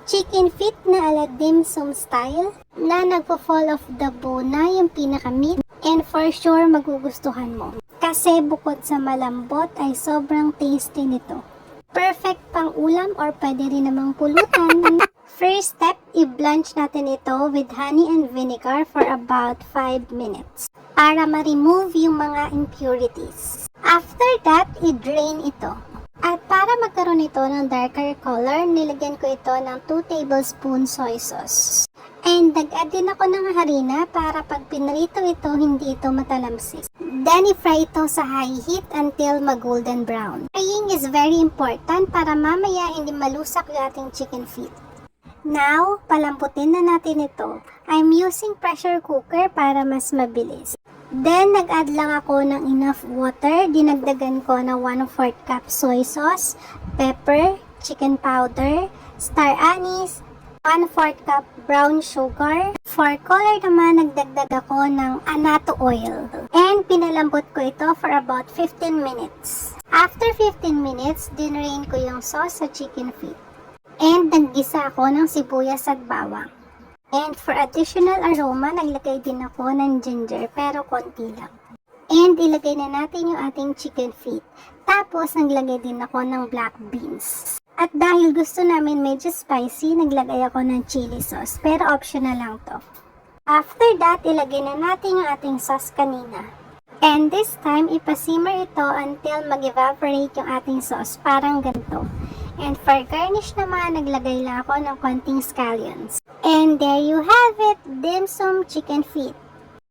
Chicken feet na ala dimsum style na nagpo-fall off the bone na yung pinaka-meat, and for sure magugustuhan mo. Kasi bukod sa malambot ay sobrang tasty nito. Perfect pang ulam or pwede rin namang pulutan. First step, i-blanch natin ito with honey and vinegar for about 5 minutes para ma-remove yung mga impurities. After that, i-drain ito. At para magkaroon ito ng darker color, nilagyan ko ito ng 2 tablespoons soy sauce. And nag-add din ako ng harina para pag pinrito ito, hindi ito matalamsis. Then, i-fry ito sa high heat until mag-golden brown. Frying is very important para mamaya hindi malusak yung ating chicken feet. Now, palambutin na natin ito. I'm using pressure cooker para mas mabilis. Then, nag-add lang ako ng enough water. Dinagdagan ko na 1/4 cup soy sauce, pepper, chicken powder, star anise, 1/4 cup brown sugar. For color naman, nagdagdag ako ng annatto oil. And pinalambot ko ito for about 15 minutes. After 15 minutes, dinrain ko yung sauce sa chicken feet. And naggisa ako ng sibuyas at bawang. And for additional aroma, naglagay din ako ng ginger pero konti lang. And ilagay na natin yung ating chicken feet. Tapos naglagay din ako ng black beans. At dahil gusto namin medyo spicy, naglagay ako ng chili sauce. Pero optional lang to. After that, ilagay na natin yung ating sauce kanina. And this time, ipasimmer ito until mag-evaporate yung ating sauce. Parang ganito. And for garnish naman, naglagay lang ako ng konting scallions. And there you have it, dimsum chicken feet.